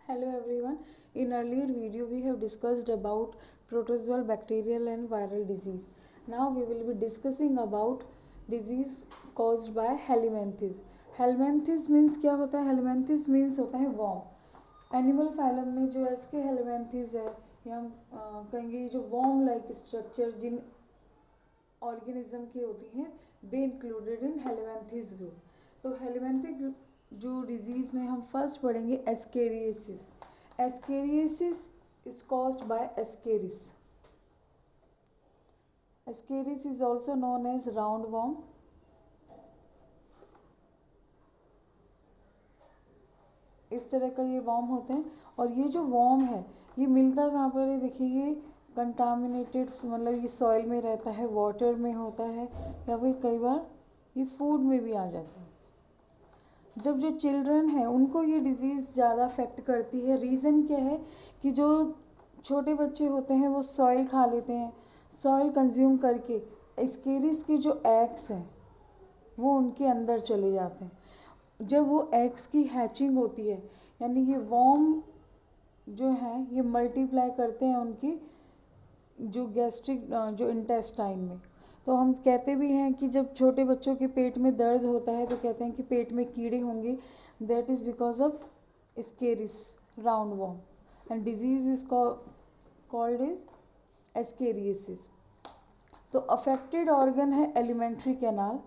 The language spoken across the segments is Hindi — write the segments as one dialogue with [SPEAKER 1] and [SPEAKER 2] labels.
[SPEAKER 1] Hello everyone. In earlier video we have discussed about protozoal, bacterial and viral disease. Now we will be discussing about disease caused by helminths. Helminths means क्या होता है? Helminths means होता है worm. एनिमल फाइलम में जो इसके हेलमेंथीज है या हम कहेंगे जो वॉर्म लाइक स्ट्रक्चर जिन ऑर्गेनिज्म की होती हैं they included in helminthes group. तो हेलमेंथिक जो डिजीज में हम फर्स्ट पढ़ेंगे ascariasis. Ascariasis is caused by ascaris. Ascaris is also known as round worm. इस तरह का ये वॉर्म होते हैं और ये जो वॉर्म है ये मिलता कहाँ पर है? देखिए ये कंटामिनेटेड मतलब ये सॉइल में रहता है, वाटर में होता है या फिर कई बार ये फूड में भी आ जाता है. जब जो चिल्ड्रन है उनको ये डिज़ीज़ ज़्यादा अफेक्ट करती है. रीज़न क्या है कि जो छोटे बच्चे होते हैं वो सॉइल खा लेते हैं. सॉइल कंज्यूम करके एस्केरिस के जो एग्स हैं वो उनके अंदर चले जाते हैं. जब वो एग्स की हैचिंग होती है यानी ये वॉर्म जो है ये मल्टीप्लाई करते हैं उनकी जो गैस्ट्रिक जो इंटेस्टाइन में. तो हम कहते भी हैं कि जब छोटे बच्चों के पेट में दर्द होता है तो कहते हैं कि पेट में कीड़े होंगे. That is because of ascaris round worm and disease is called is ascariasis. तो अफेक्टेड ऑर्गन है एलिमेंट्री कैनाल.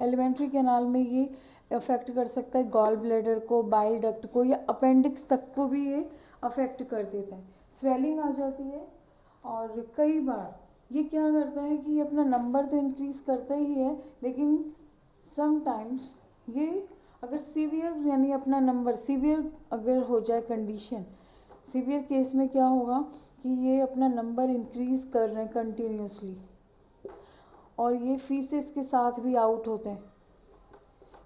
[SPEAKER 1] एलिमेंट्री कैनाल में ये अफेक्ट कर सकता है गॉल ब्लैडर को, बाइल डक्ट को या अपेंडिक्स तक को भी ये अफेक्ट कर देता है. स्वेलिंग आ जाती है और कई बार ये क्या करता है कि ये अपना नंबर तो इंक्रीज़ करता ही है लेकिन समटाइम्स ये अगर सीवियर यानी अपना नंबर सीवियर अगर हो जाए कंडीशन, सीवियर केस में क्या होगा कि ये अपना नंबर इंक्रीज़ कर रहे हैं कंटिन्यूसली और ये फीसेस के साथ भी आउट होते हैं.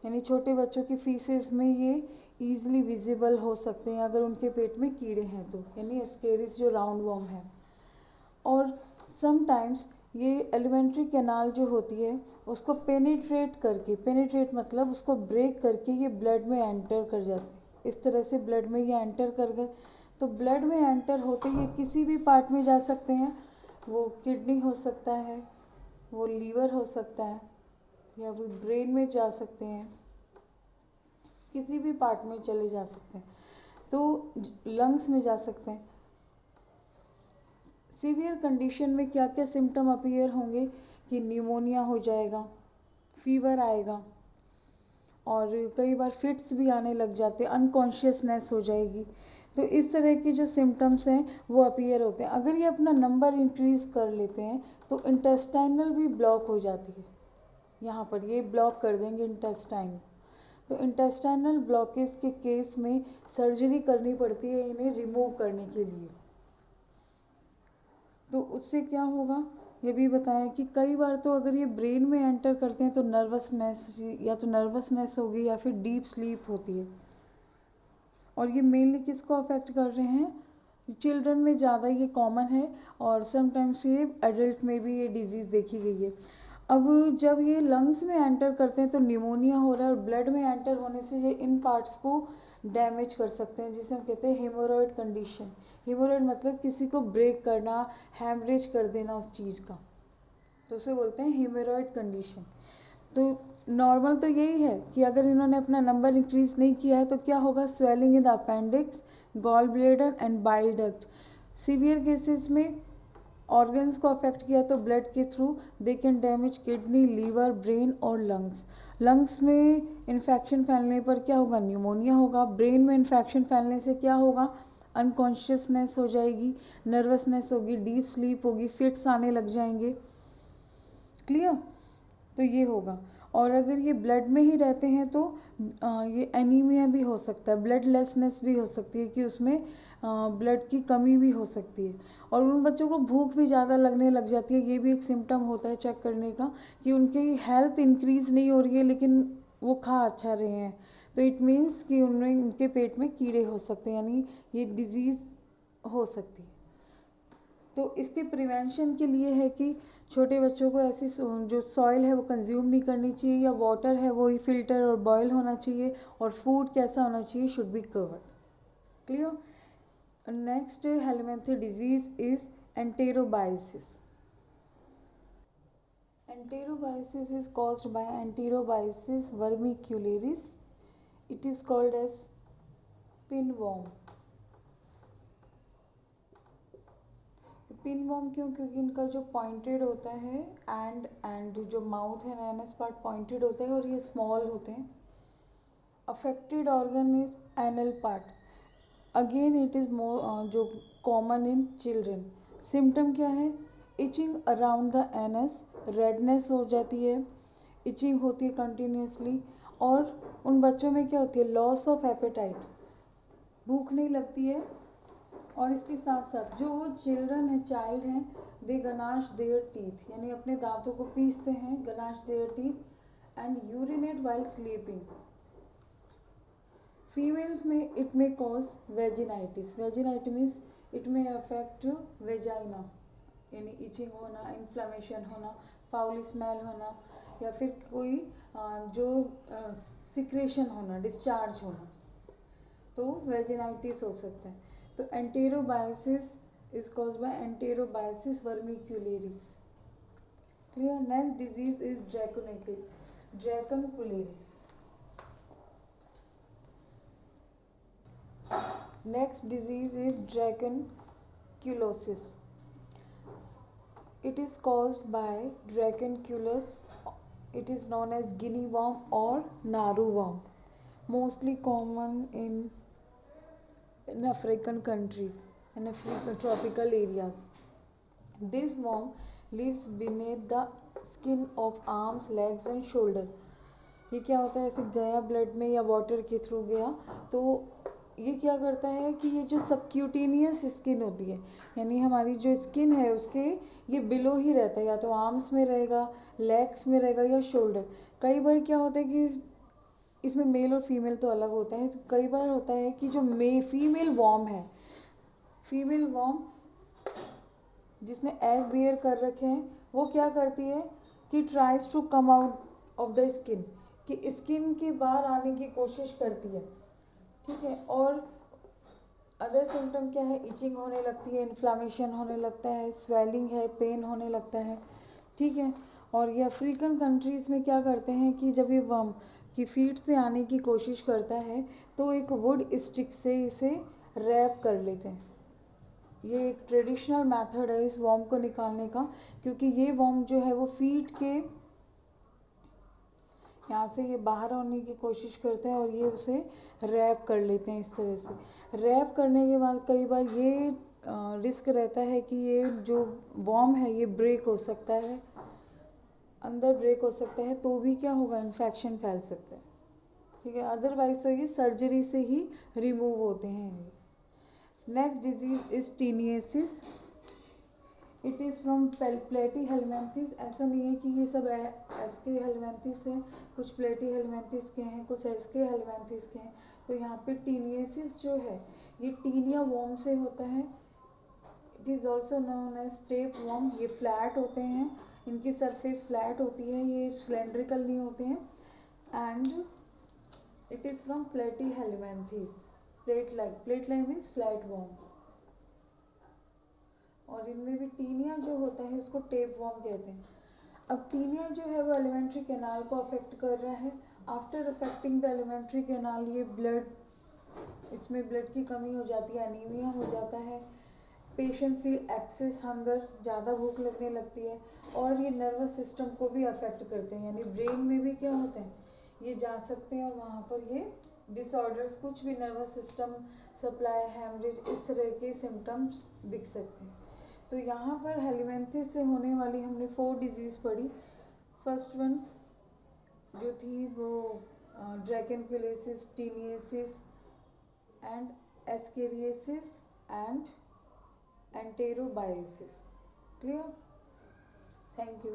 [SPEAKER 1] यानी छोटे बच्चों की फीसेस में ये ईजिली विजिबल हो सकते हैं अगर उनके पेट में कीड़े हैं तो, यानी एस्केरिस जो राउंड वॉर्म है. और समटाइम्स ये एलिमेंट्री कैनाल जो होती है उसको पेनिट्रेट करके, पेनिट्रेट मतलब उसको ब्रेक करके ये ब्लड में एंटर कर जाते हैं. इस तरह से ब्लड में ये एंटर कर गए तो ब्लड में एंटर होते ये किसी भी पार्ट में जा सकते हैं. वो किडनी हो सकता है, वो लीवर हो सकता है या वो ब्रेन में जा सकते हैं, किसी भी पार्ट में चले जा सकते हैं. तो लंग्स में जा सकते हैं. सीवियर कंडीशन में क्या क्या सिम्टम अपीयर होंगे कि निमोनिया हो जाएगा, फीवर आएगा और कई बार फिट्स भी आने लग जाते हैं, अनकॉन्शियसनेस हो जाएगी. तो इस तरह की जो सिम्टम्स हैं वो अपीयर होते हैं. अगर ये अपना नंबर इंक्रीज़ कर लेते हैं तो इंटेस्टाइनल भी ब्लॉक हो जाती है. यहाँ पर ये ब्लॉक कर देंगे इंटेस्टाइन. तो इंटेस्टाइनल ब्लॉकेज के केस में सर्जरी करनी पड़ती है इन्हें रिमूव करने के लिए. तो उससे क्या होगा ये भी बताया कि कई बार तो अगर ये ब्रेन में एंटर करते हैं तो नर्वसनेस या तो नर्वसनेस होगी या फिर डीप स्लीप होती है. और ये मेनली किसको अफेक्ट कर रहे हैं? चिल्ड्रन में ज़्यादा ये कॉमन है और समटाइम्स ये एडल्ट में भी ये डिजीज़ देखी गई है. अब जब ये लंग्स में एंटर करते हैं तो निमोनिया हो रहा है और ब्लड में एंटर होने से ये इन पार्ट्स को डैमेज कर सकते हैं जिसे हम कहते हैं हेमोरॉयड कंडीशन. हेमोरॉयड मतलब किसी को ब्रेक करना, हैमरेज कर देना उस चीज़ का, तो उसे बोलते हैं हेमोरॉयड कंडीशन. तो नॉर्मल तो यही है कि अगर इन्होंने अपना नंबर इंक्रीज़ नहीं किया है तो क्या होगा? Swelling in the appendix, gall bladder and bile duct. Severe cases में ऑर्गन्स को अफेक्ट किया तो ब्लड के through they can damage kidney, liver, brain और लंग्स. लंग्स में इन्फेक्शन फैलने पर क्या होगा? निमोनिया होगा. ब्रेन में इन्फेक्शन फैलने से क्या होगा? अनकॉन्शियसनेस हो जाएगी, नर्वसनेस होगी, डीप स्लीप होगी, फिट्स आने लग जाएंगे. क्लियर? तो ये होगा. और अगर ये ब्लड में ही रहते हैं तो ये एनीमिया भी हो सकता है, ब्लडलेसनेस भी हो सकती है कि उसमें ब्लड की कमी भी हो सकती है. और उन बच्चों को भूख भी ज़्यादा लगने लग जाती है. ये भी एक सिम्टम होता है चेक करने का कि उनकी हेल्थ इंक्रीज़ नहीं हो रही है लेकिन वो खा अच्छा रहे हैं. तो इट मीन्स कि उनमें उनके पेट में कीड़े हो सकते हैं, यानी ये डिज़ीज़ हो सकती है. तो इसके प्रिवेंशन के लिए है कि छोटे बच्चों को ऐसी जो सॉइल है वो कंज्यूम नहीं करनी चाहिए या वाटर है वो ही फिल्टर और बॉयल होना चाहिए और फूड कैसा होना चाहिए, should be covered. Clear. Next helminthic disease is enterobiasis. Enterobiasis is caused by Enterobiasis vermicularis. It is called as pinworm. Pinworm क्यों? क्योंकि इनका जो पॉइंटेड होता है एंड जो माउथ है एनस पार्ट पॉइंटेड होता है और ये स्मॉल होते हैं. Affected organ is anal part. Again it is more जो कॉमन इन चिल्ड्रन. सिम्टम क्या है? Itching around the anus, redness हो जाती है, इचिंग होती है कंटिन्यूसली. और उन बच्चों में क्या होती है? लॉस ऑफ एपेटाइट, भूख नहीं लगती है. और इसके साथ साथ जो चिल्ड्रन है, चाइल्ड हैं, दे गनाश देयर टीथ, यानी अपने दांतों को पीसते हैं, ganache there teeth and urinate while sleeping. Females में इट में cause vaginitis. Vaginitis means it में अफेक्ट वेजाइना, यानी इचिंग होना, इन्फ्लेमेशन होना, फाउल स्मेल होना, या फिर कोई जो सिक्रेशन होना, डिस्चार्ज होना, तो वेजिनाइटिस हो सकता है. तो enterobiasis is cause by enterobiasis vermicularis. Clear. Next disease is dracunculiasis. Next disease is dracunculiasis. It is caused by Dracunculus. It is known as guinea worm or naru worm. Mostly common in African countries and African tropical areas. This worm lives beneath the skin of arms, legs and shoulder. ये क्या होता है? ऐसे गया ब्लड में या वाटर के थ्रू गया तो ये क्या करता है कि ये जो सबक्यूटेनियस स्किन होती है, यानी हमारी जो स्किन है उसके ये बिलो ही रहता है, या तो आर्म्स में रहेगा, लेग्स में रहेगा या शोल्डर. कई बार क्या होता है कि इसमें मेल और फीमेल तो अलग होता है. तो कई बार होता है कि जो फीमेल वॉर्म है, फीमेल वॉर्म जिसने एग बियर कर रखे हैं, वो क्या करती है कि tries to come out of the skin, कि स्किन के बाहर आने की कोशिश करती है. ठीक है. और अदर सिम्टम क्या है? इचिंग होने लगती है, इन्फ्लामेशन होने लगता है, स्वेलिंग है, पेन होने लगता है. ठीक है. और ये अफ्रीकन कंट्रीज़ में क्या करते हैं कि जब ये वर्म की फीट से आने की कोशिश करता है तो एक वुड स्टिक से इसे रैप कर लेते हैं. ये एक ट्रेडिशनल मेथड है इस वर्म को निकालने का, क्योंकि ये वर्म जो है वो फीट के यहाँ से ये बाहर होने की कोशिश करते हैं और ये उसे रैप कर लेते हैं. इस तरह से रैप करने के बाद कई बार ये रिस्क रहता है कि ये जो वॉर्म है ये ब्रेक हो सकता है, अंदर ब्रेक हो सकता है, तो भी क्या होगा? इन्फेक्शन फैल सकता है. ठीक है. अदरवाइज तो ये सर्जरी से ही रिमूव होते हैं. Next disease is taeniasis. It is from प्लेटी हेलमेंथिस. ऐसा नहीं है कि ये सब एसके हेलमेंथिस हैं, कुछ प्लेटी हेलमेंथिस के हैं, कुछ एसके हेलमेंथिस के हैं. तो यहाँ पे टीनियसिस जो है ये टीनिया वॉर्म से होता है. It is also known as tapeworm. ये फ्लैट होते हैं, इनकी सरफेस फ्लैट होती है, ये सिलेंड्रिकल नहीं होते हैं. एंड इट इज़ फ्रॉम प्लेटी helminths. Plate like means flat warm. और इनमें भी टीनिया जो होता है उसको टेप वॉर्म कहते हैं. अब टीनिया जो है वो एलिमेंट्री कैनाल को अफेक्ट कर रहा है. After affecting the alimentary canal ये इसमें ब्लड की कमी हो जाती है, एनीमिया हो जाता है. पेशेंट फील एक्सेस हंगर, ज़्यादा भूख लगने लगती है. और ये नर्वस सिस्टम को भी अफेक्ट करते हैं, यानी ब्रेन में भी क्या होते हैं, ये जा सकते हैं और वहाँ पर ये डिसऑर्डर्स, कुछ भी नर्वस सिस्टम सप्लाई, हैमरेज, इस तरह के सिम्टम्स दिख सकते हैं. तो यहाँ पर हेलमेंथिस से होने वाली हमने 4 डिजीज़ पढ़ी. फर्स्ट वन जो थी वो dracunculiasis, taeniasis and ascariasis and enterobiasis. Clear. Thank you.